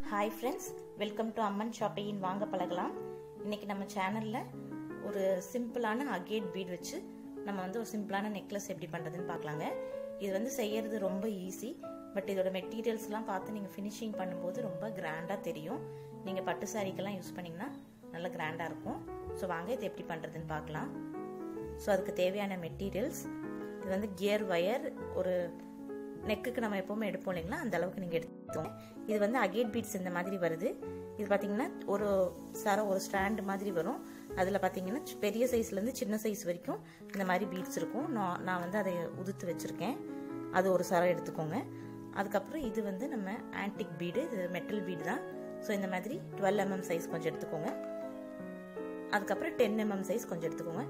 Hi friends, welcome to Amman Shopping வாங்க பழகலாம். இன்னைக்கு நம்ம சேனல்ல ஒரு சிம்பிளான அகேட் பீட் வச்சு நம்ம வந்து ஒரு சிம்பிளான நெக்லஸ் எப்படி பண்றதுன்னு பார்க்கலாங்க. இது வந்து செய்யறது ரொம்ப ஈஸி. பட் இதோட மெட்டீரியல்ஸ்லாம் பார்த்து நீங்க ஃபினிஷிங் பண்ணும்போது ரொம்ப கிராண்டா தெரியும். நீங்க பட்டு சாரிக்கெல்லாம் யூஸ் பண்ணீங்கன்னா நல்ல கிராண்டா இருக்கும். சோ வாங்க இது எப்படி பண்றதுன்னு பார்க்கலாம். சோ அதுக்கு தேவையான மெட்டீரியல்ஸ் இது வந்து கியர் வயர் ஒரு நெக்குக்கு நம்ம எப்பவுமே எடுப்போம் இல்லைங்களா, அந்த அளவுக்கு நீங்க எடுத்துக்கோங்க. இது வந்து அகேட் பீட்ஸ் இந்த மாதிரி வருது. இது பாத்தீங்கன்னா ஒரு சரம் ஒரு ஸ்டாண்ட் மாதிரி வரும். அதுல பாத்தீங்கன்னா பெரிய சைஸ்ல இருந்து சின்ன சைஸ் வரைக்கும் இந்த மாதிரி பீட்ஸ் இருக்கும். நான் வந்து அதை உதுத்து வச்சிருக்கேன். அது ஒரு சரம் எடுத்துக்கோங்க. அதுக்கப்புறம் இது வந்து நம்ம ஆன்டிக் பீடு, இது மெட்டல் பீடு தான். ஸோ இந்த மாதிரி 12 mm சைஸ் கொஞ்சம் எடுத்துக்கோங்க. அதுக்கப்புறம் 10 mm சைஸ் கொஞ்சம் எடுத்துக்கோங்க.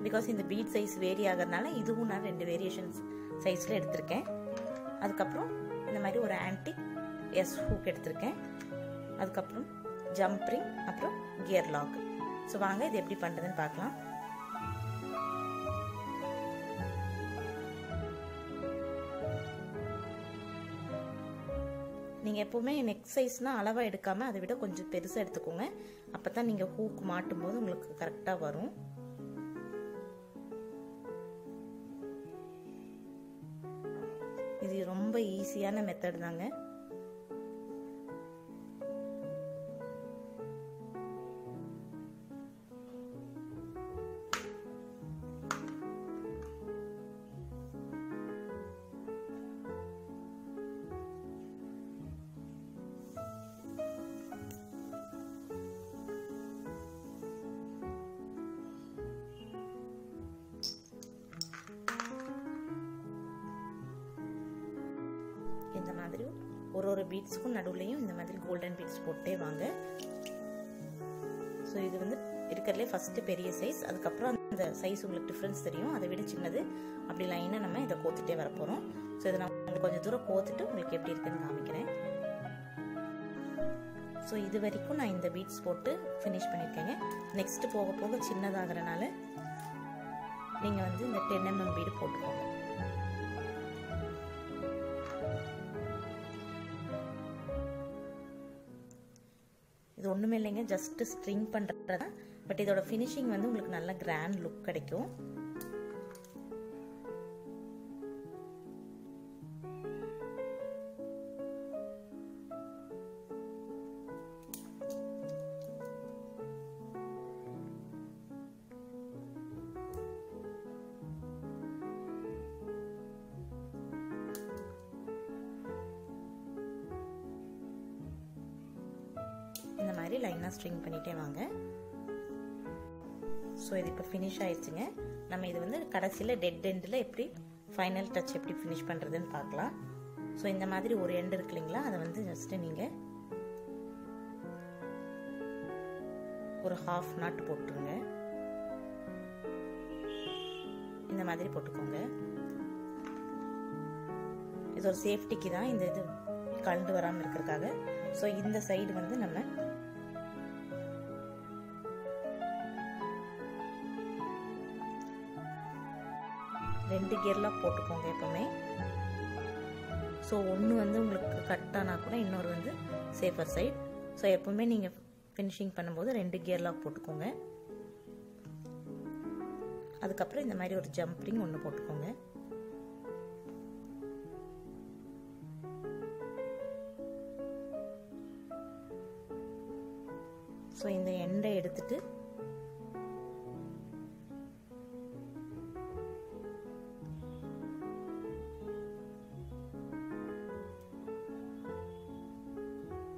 பிகாஸ் இந்த பீட் சைஸ் வேரி ஆகிறதுனால இதுவும் நான் 2 வேரியேஷன்ஸ் சைஸ்ல எடுத்திருக்கேன். அதுக்கப்புறம் இந்த மாதிரி ஒரு ஆன்டிக் எஸ் ஹூக் எடுத்திருக்கேன். அதுக்கப்புறம் ஜம்ப் ரிங், அப்புறம் கியர் லாக். ஸோ வாங்க இது எப்படி பண்றதுன்னு பார்க்கலாம். நீங்க எப்பவுமே நெக் சைஸ்னா அளவா எடுக்காம அதை விட கொஞ்சம் பெருசா எடுத்துக்கோங்க. அப்பதான் நீங்க ஹூக் மாட்டும் போது உங்களுக்கு கரெக்டா வரும். இது ரொம்ப ஈஸியான மெத்தட் தாங்க. இந்த மாதிரி ஒரு பீட்ஸ்க்கும் நடுவுலையும் இந்த மாதிரி கோல்டன் பீட்ஸ் போட்டே வாங்க. ஸோ இது வந்து இருக்கிறதுலே ஃபர்ஸ்ட் பெரிய சைஸ். அதுக்கப்புறம் அந்த சைஸ் உங்களுக்கு டிஃப்ரென்ஸ் தெரியும். அதை விட சின்னது அப்படி லைனா நம்ம இதை கோத்துட்டே வர போறோம். ஸோ இதை நான் உங்களுக்கு கொஞ்சம் தூரம் கோத்துட்டு உங்களுக்கு எப்படி இருக்குன்னு காமிக்கிறேன். ஸோ இது வரைக்கும் நான் இந்த பீட்ஸ் போட்டு ஃபினிஷ் பண்ணியிருக்கேங்க. நெக்ஸ்ட் போக போக சின்னதாகிறனால நீங்க வந்து இந்த 10 mm பீடு போட்டுக்கோங்க. இது ஒண்ணுமே இல்லைங்க, ஜஸ்ட் ஸ்ட்ரிங் பண்றதா. பட் இதோட ஃபினிஷிங் வந்து உங்களுக்கு நல்ல கிராண்ட் லுக் கிடைக்கும். இந்த மாதிரி லைனா ஸ்ட்ரிங் பண்ணிட்டே வாங்க. ஸோ இது இப்போ ஃபினிஷ் ஆயிடுச்சுங்க. நம்ம இது வந்து கடைசியில் டெட் எண்டில் எப்படி ஃபைனல் டச் எப்படி ஃபினிஷ் பண்ணுறதுன்னு பார்க்கலாம். ஸோ இந்த மாதிரி ஒரு எண்ட் இருக்கு இல்லைங்களா, அதை வந்து ஜஸ்ட் நீங்கள் ஒரு ½ knot போட்டுருங்க. இந்த மாதிரி போட்டுக்கோங்க. இது ஒரு சேஃப்டிக்கு தான், இந்த இது கலந்து வராமல் இருக்கிறதுக்காக. ஸோ இந்த சைடு வந்து நம்ம ரெண்டு கியர்லாம் போட்டுக்கோங்க எப்பவுமே. ஸோ ஒன்று வந்து உங்களுக்கு கட் ஆனா கூட இன்னொரு வந்து சேஃபர் சைட். ஸோ எப்பவுமே நீங்க ஃபினிஷிங் பண்ணும்போது 2 கியர்லாம் போட்டுக்கோங்க. அதுக்கப்புறம் இந்த மாதிரி ஒரு ஜம்ப் ரிங் ஒன்று போட்டுக்கோங்க. ஸோ இந்த எண்டை எடுத்துட்டு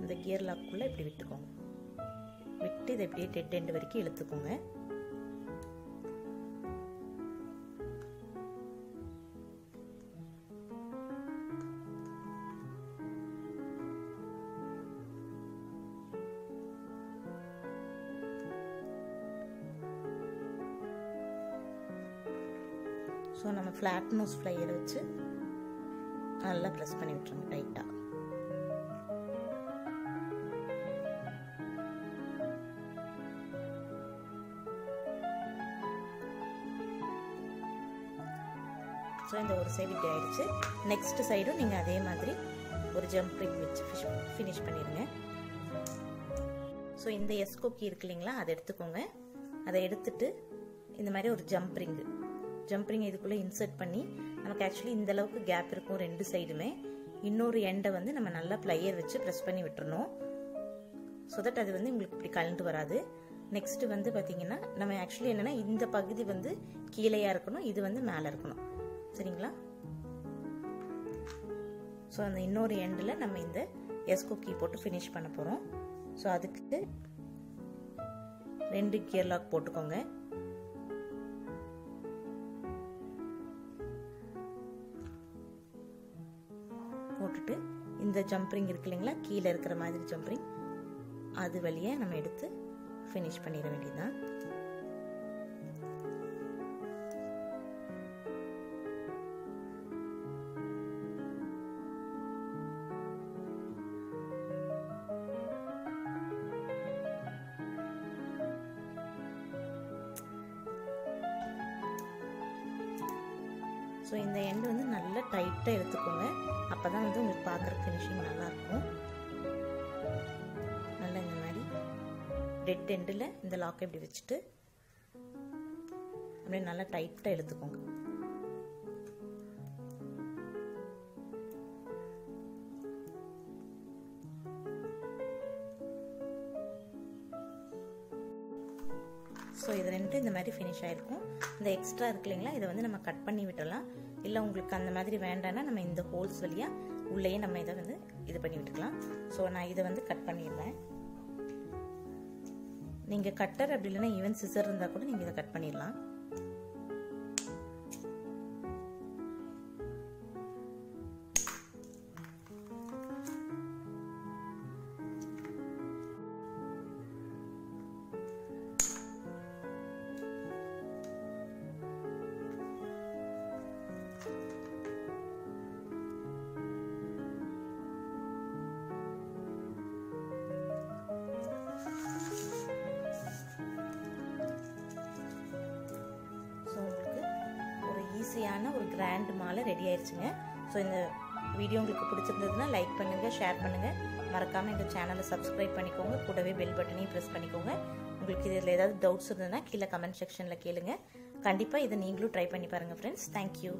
இந்த கியர் லாக்குள்ள இப்படி விட்டுக்கோங்க. விட்டு இதை இப்படியே டெட் எண்ட் வரைக்கும் இழுத்துக்கோங்க. ஸோ நம்ம ஃபிளாட் நோஸ் ஃப்ளையர் வச்சு நல்லா ப்ரெஸ் பண்ணி விட்டுருங்க டைட்டா. ஸோ இந்த ஒரு சைடு இப்படி ஆயிடுச்சு. நெக்ஸ்ட் சைடும் நீங்கள் அதே மாதிரி ஒரு ஜம்ப் ரிங் வச்சு ஃபினிஷ் பண்ணிடுங்க. ஸோ இந்த எஸ் கொக்கி இருக்கு இல்லைங்களா, அதை எடுத்துக்கோங்க. அதை எடுத்துட்டு இந்த மாதிரி ஒரு ஜம்ப் ரிங் இதுக்குள்ளே இன்சர்ட் பண்ணி, நமக்கு ஆக்சுவலி இந்த அளவுக்கு கேப் இருக்கும் ரெண்டு சைடுமே. இன்னொரு எண்டை வந்து நம்ம நல்லா ப்ளையர் வச்சு ப்ரெஸ் பண்ணி விட்டுறணும். ஸோ தட் அது வந்து உங்களுக்கு இப்படி கலந்து வராது. நெக்ஸ்ட் வந்து பார்த்தீங்கன்னா, நம்ம ஆக்சுவலி என்னன்னா இந்த பகுதி வந்து கீழேயா இருக்கணும், இது வந்து மேலே இருக்கணும். சரிங்களா? ஸோ அந்த இன்னொரு எண்டில் நம்ம இந்த எஸ் கொக்கி போட்டு ஃபினிஷ் பண்ண போகிறோம். ஸோ அதுக்கு 2 கியர் லாக் போட்டுக்கோங்க. போட்டுட்டு இந்த ஜம்ப்ரிங் இருக்கு இல்லைங்களா, கீழே இருக்கிற மாதிரி ஜம்ப்ரிங், அது வழியே நம்ம எடுத்து ஃபினிஷ் பண்ணிட வேண்டியதுதான். ஸோ இந்த எண்டு வந்து நல்லா டைட்டாக எடுத்துக்கோங்க. அப்போ தான் வந்து உங்களுக்கு பார்க்குற ஃபினிஷிங் நல்லாயிருக்கும். நல்லா இந்த மாதிரி டெட் எண்டில் இந்த லாக்கை இப்படி வச்சுட்டு அப்படியே நல்லா டைட்டாக எடுத்துக்கோங்க. ஸோ இது ரெண்டும் இந்த மாதிரி ஃபினிஷ் ஆகிருக்கும். இந்த எக்ஸ்ட்ரா இருக்கு இல்லைங்களா, இதை வந்து நம்ம கட் பண்ணி விட்டுடலாம். இல்லை உங்களுக்கு அந்த மாதிரி வேண்டாம்னா நம்ம இந்த ஹோல்ஸ் வழியாக உள்ளேயே நம்ம இதை வந்து இது பண்ணி விட்டுக்கலாம். ஸோ நான் இதை வந்து கட் பண்ணிடுறேன். நீங்கள் கட்டர் அப்படி இல்லைன்னா ஈவன் சிசர் இருந்தால் கூட நீங்கள் இதை கட் பண்ணிடலாம். ஈஸியான ஒரு கிராண்ட் மாலை ரெடி ஆயிடுச்சுங்க. ஸோ இந்த வீடியோ உங்களுக்கு பிடிச்சிருந்ததுன்னா லைக் பண்ணுங்கள், ஷேர் பண்ணுங்கள். மறக்காமல் எங்கள் சேனலை சப்ஸ்கிரைப் பண்ணிக்கோங்க. கூடவே பெல் பட்டனையும் ப்ரெஸ் பண்ணிக்கோங்க. உங்களுக்கு இதில் ஏதாவது டவுட்ஸ் இருந்ததுன்னா கீழே கமெண்ட் செக்ஷனில் கேளுங்க. கண்டிப்பாக இதை நீங்களும் ட்ரை பண்ணி பாருங்கள் ஃப்ரெண்ட்ஸ். தேங்க்யூ.